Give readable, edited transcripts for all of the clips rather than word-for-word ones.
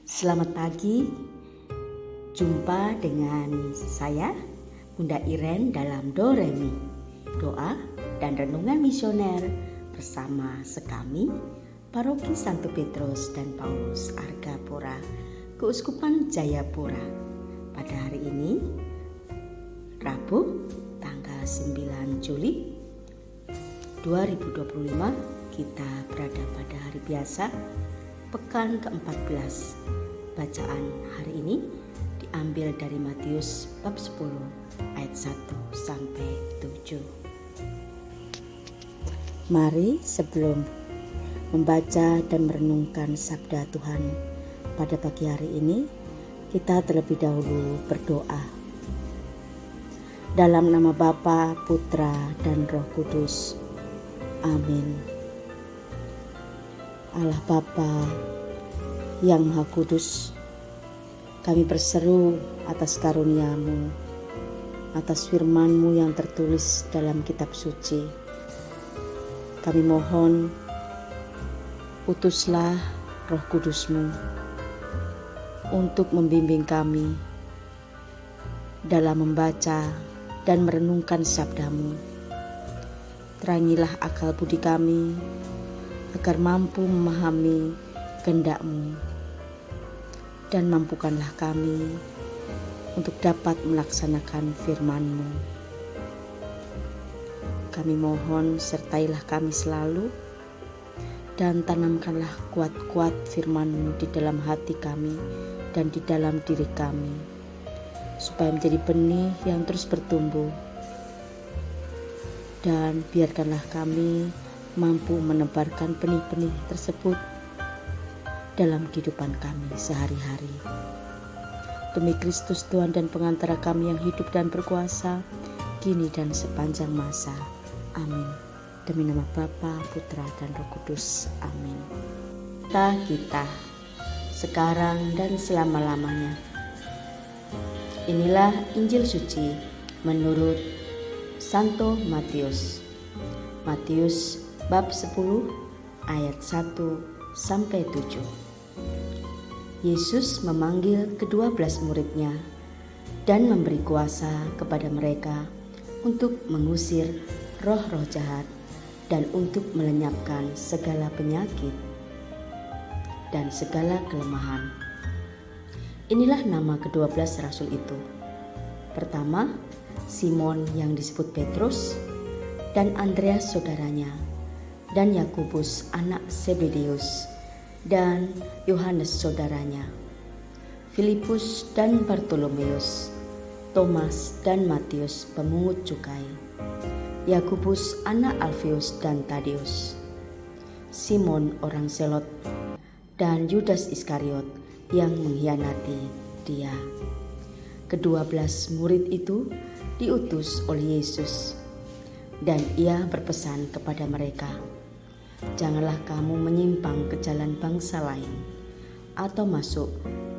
Selamat pagi, jumpa dengan saya Bunda Iren dalam Do Re Mi, doa dan renungan misioner bersama sekami Paroki Santo Petrus dan Paulus Argapura, Keuskupan Jayapura. Pada hari ini, Rabu, tanggal 9 Juli 2025, kita berada pada hari biasa, pekan ke-14. Bacaan hari ini diambil dari Matius bab 10 ayat 1 sampai 7. Mari sebelum membaca dan merenungkan sabda Tuhan pada pagi hari ini, kita terlebih dahulu berdoa. Dalam nama Bapa, Putra, dan Roh Kudus. Amin. Allah Bapa yang Maha Kudus, kami berseru atas karunia-Mu, atas firman-Mu yang tertulis dalam kitab suci. Kami mohon, utuslah Roh Kudus-Mu untuk membimbing kami dalam membaca dan merenungkan sabda-Mu. Terangilah akal budi kami, agar mampu memahami kehendak-Mu, dan mampukanlah kami untuk dapat melaksanakan firman-Mu. Kami mohon sertailah kami selalu, dan tanamkanlah kuat-kuat firman-Mu di dalam hati kami dan di dalam diri kami, supaya menjadi benih yang terus bertumbuh, dan biarkanlah kami mampu menebarkan benih-benih tersebut dalam kehidupan kami sehari-hari. Demi Kristus Tuhan dan pengantara kami yang hidup dan berkuasa, kini dan sepanjang masa. Amin. Demi nama Bapa, Putra, dan Roh Kudus. Amin. Kita sekarang dan selama-lamanya. Inilah Injil suci menurut Santo Matius. Matius bab 10 ayat 1 sampai 7. Yesus memanggil ke-12 muridnya dan memberi kuasa kepada mereka untuk mengusir roh-roh jahat dan untuk melenyapkan segala penyakit dan segala kelemahan. Inilah nama ke-12 rasul itu. Pertama, Simon yang disebut Petrus, dan Andreas saudaranya, dan Yakobus anak Zebedeus, dan Yohanes saudaranya, Filipus dan Bartolomeus, Thomas dan Matius pemungut cukai, Yakobus anak Alfeus dan Tadeus, Simon orang Selot, dan Yudas Iskariot yang mengkhianati Dia. Ke-12 murid itu diutus oleh Yesus, dan Ia berpesan kepada mereka, "Janganlah kamu menyimpang ke jalan bangsa lain atau masuk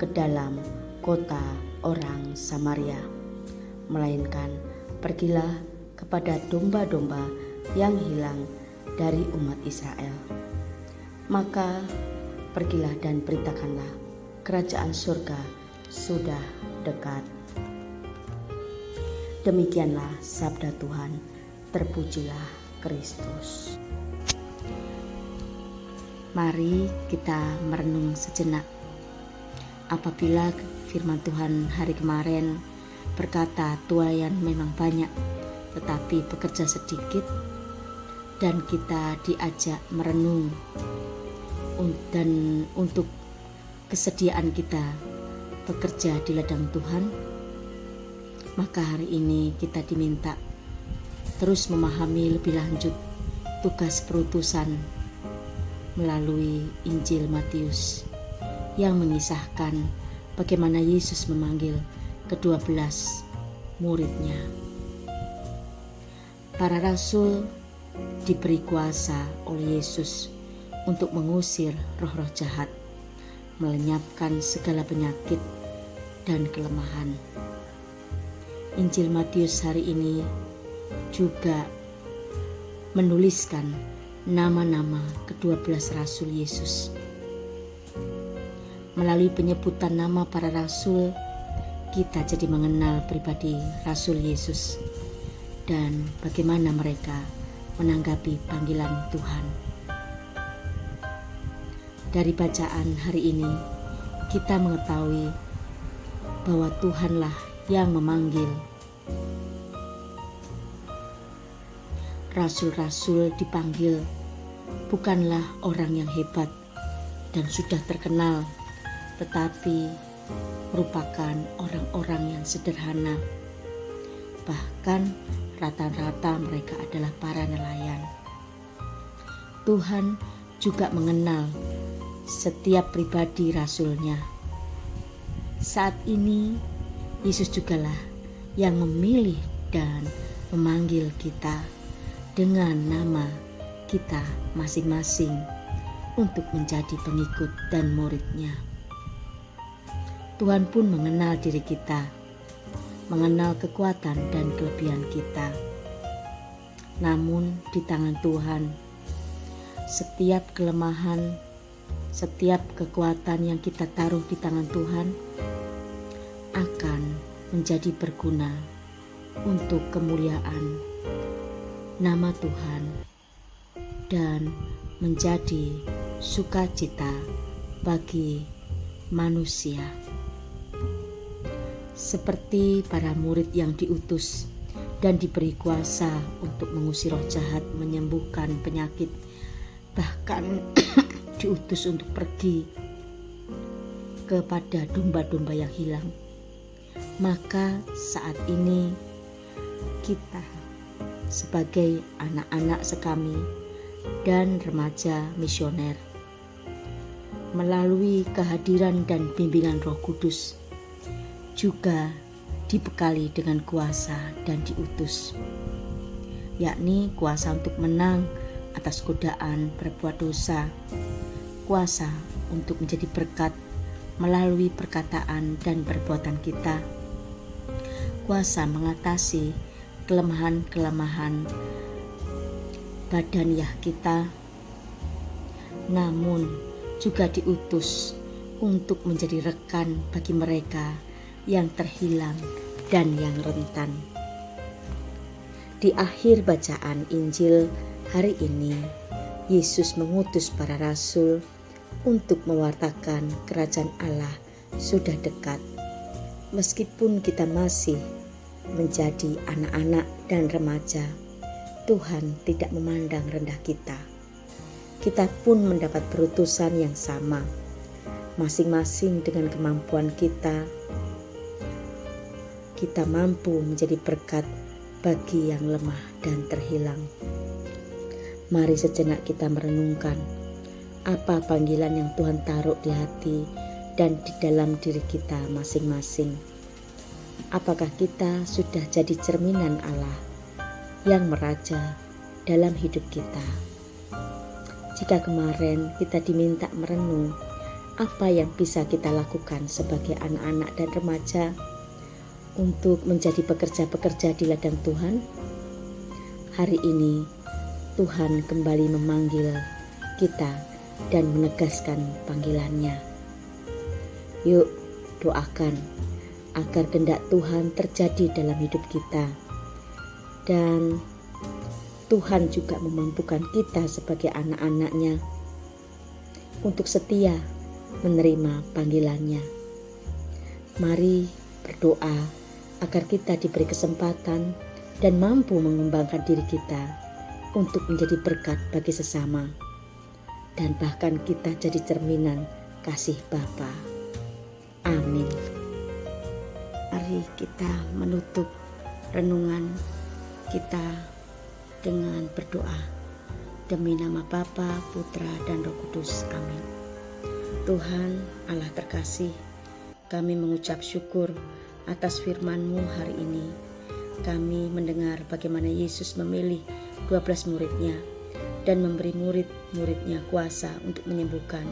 ke dalam kota orang Samaria, melainkan pergilah kepada domba-domba yang hilang dari umat Israel. Maka pergilah dan beritakanlah, kerajaan surga sudah dekat." Demikianlah sabda Tuhan. Terpujilah Kristus. Mari kita merenung sejenak. Apabila firman Tuhan hari kemarin berkata tuaian memang banyak, tetapi pekerja sedikit, dan kita diajak merenung dan untuk kesediaan kita bekerja di ladang Tuhan, maka hari ini kita diminta terus memahami lebih lanjut tugas perutusan melalui Injil Matius yang mengisahkan bagaimana Yesus memanggil ke-12 muridnya. Para rasul diberi kuasa oleh Yesus untuk mengusir roh-roh jahat, melenyapkan segala penyakit dan kelemahan. Injil Matius hari ini juga menuliskan nama-nama ke-12 rasul Yesus. Melalui penyebutan nama para rasul, kita jadi mengenal pribadi Rasul Yesus dan bagaimana mereka menanggapi panggilan Tuhan. Dari bacaan hari ini, kita mengetahui bahwa Tuhanlah yang memanggil. Rasul-rasul dipanggil bukanlah orang yang hebat dan sudah terkenal, tetapi merupakan orang-orang yang sederhana. Bahkan rata-rata mereka adalah para nelayan. Tuhan juga mengenal setiap pribadi rasulnya. Saat ini Yesus jugalah yang memilih dan memanggil kita dengan nama kita masing-masing untuk menjadi pengikut dan muridnya. Tuhan pun mengenal diri kita, mengenal kekuatan dan kelebihan kita. Namun di tangan Tuhan, setiap kelemahan, setiap kekuatan yang kita taruh di tangan Tuhan akan menjadi berguna untuk kemuliaan nama Tuhan dan menjadi sukacita bagi manusia. Seperti para murid yang diutus dan diberi kuasa untuk mengusir roh jahat, menyembuhkan penyakit, bahkan diutus untuk pergi kepada domba-domba yang hilang. Maka saat ini kita sebagai anak-anak sekami dan remaja misioner, melalui kehadiran dan bimbingan Roh Kudus, juga dibekali dengan kuasa dan diutus, yakni kuasa untuk menang atas godaan berbuat dosa, kuasa untuk menjadi berkat melalui perkataan dan perbuatan kita, kuasa mengatasi kelemahan-kelemahan badaniah kita, namun juga diutus untuk menjadi rekan bagi mereka yang terhilang dan yang rentan. Di akhir bacaan Injil hari ini, Yesus mengutus para rasul untuk mewartakan kerajaan Allah sudah dekat. Meskipun kita masih menjadi anak-anak dan remaja, Tuhan tidak memandang rendah kita. Kita pun mendapat perutusan yang sama, masing-masing dengan kemampuan kita. Kita mampu menjadi berkat bagi yang lemah dan terhilang. Mari sejenak kita merenungkan apa panggilan yang Tuhan taruh di hati dan di dalam diri kita masing-masing. Apakah kita sudah jadi cerminan Allah yang meraja dalam hidup kita? Jika kemarin kita diminta merenung apa yang bisa kita lakukan sebagai anak-anak dan remaja untuk menjadi pekerja-pekerja di ladang Tuhan, hari ini Tuhan kembali memanggil kita dan menegaskan panggilannya. Yuk doakan agar kehendak Tuhan terjadi dalam hidup kita, dan Tuhan juga memampukan kita sebagai anak-anaknya untuk setia menerima panggilannya. Mari berdoa agar kita diberi kesempatan dan mampu mengembangkan diri kita untuk menjadi berkat bagi sesama, dan bahkan kita jadi cerminan kasih Bapa. Amin. Mari kita menutup renungan kita dengan berdoa. Demi nama Bapa, Putra, dan Roh Kudus. Amin. Tuhan Allah terkasih, kami mengucap syukur atas firman-Mu hari ini. Kami mendengar bagaimana Yesus memilih 12 muridnya dan memberi murid-muridnya kuasa untuk menyembuhkan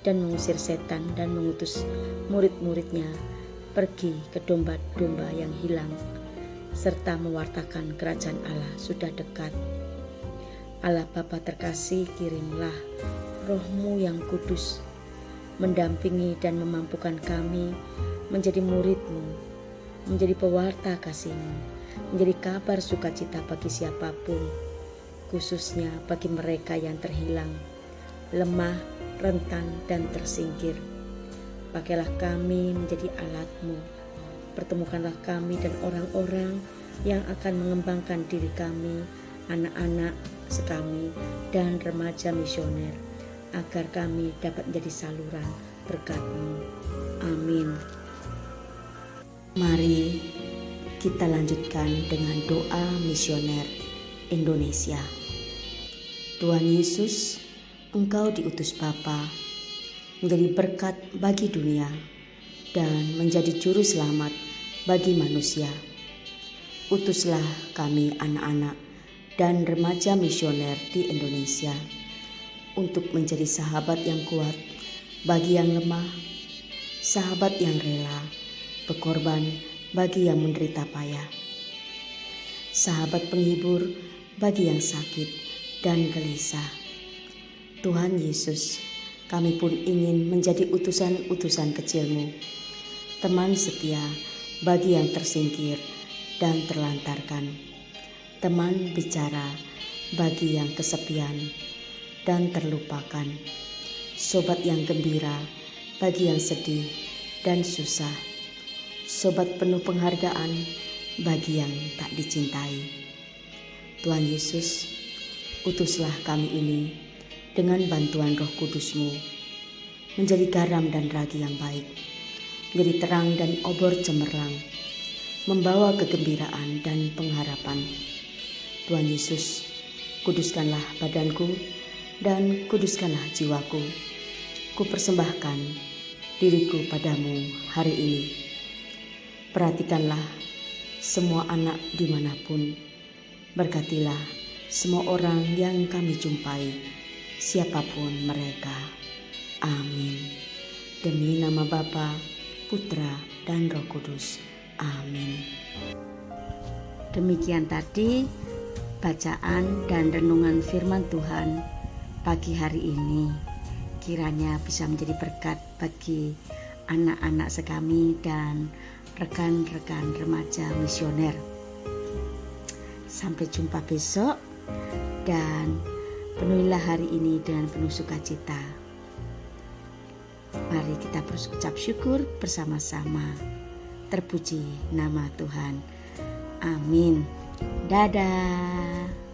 dan mengusir setan, dan mengutus murid-muridnya pergi ke domba-domba yang hilang, serta mewartakan kerajaan Allah sudah dekat. Allah Bapa terkasih, kirimlah Roh-Mu yang kudus mendampingi dan memampukan kami menjadi murid-Mu, menjadi pewarta kasih-Mu, menjadi kabar sukacita bagi siapapun, khususnya bagi mereka yang terhilang, lemah, rentan, dan tersingkir. Pakailah kami menjadi alat-Mu. Pertemukanlah kami dan orang-orang yang akan mengembangkan diri kami, anak-anak sekami, dan remaja misioner, agar kami dapat menjadi saluran berkat-Mu. Amin. Mari kita lanjutkan dengan doa misioner Indonesia. Tuhan Yesus, Engkau diutus Bapa menjadi berkat bagi dunia dan menjadi juru selamat bagi manusia. Utuslah kami anak-anak dan remaja misioner di Indonesia untuk menjadi sahabat yang kuat bagi yang lemah, sahabat yang rela berkorban bagi yang menderita payah, sahabat penghibur bagi yang sakit dan gelisah. Tuhan Yesus, kami pun ingin menjadi utusan-utusan kecil-Mu, teman setia bagi yang tersingkir dan terlantarkan, teman bicara bagi yang kesepian dan terlupakan, sobat yang gembira bagi yang sedih dan susah, sobat penuh penghargaan bagi yang tak dicintai. Tuhan Yesus, utuslah kami ini dengan bantuan Roh Kudus-Mu menjadi garam dan ragi yang baik, menjadi terang dan obor cemerlang, membawa kegembiraan dan pengharapan. Tuhan Yesus, kuduskanlah badanku dan kuduskanlah jiwaku. Ku persembahkan diriku padamu hari ini. Perhatikanlah semua anak dimanapun. Berkatilah semua orang yang kami jumpai, siapapun mereka. Amin. Demi nama Bapa, Putra, dan Roh Kudus. Amin. Demikian tadi bacaan dan renungan firman Tuhan pagi hari ini. Kiranya bisa menjadi berkat bagi anak-anak sekami dan rekan-rekan remaja misioner. Sampai jumpa besok, dan penuhilah hari ini dengan penuh sukacita. Mari kita berucap syukur bersama-sama. Terpuji nama Tuhan. Amin. Dadah.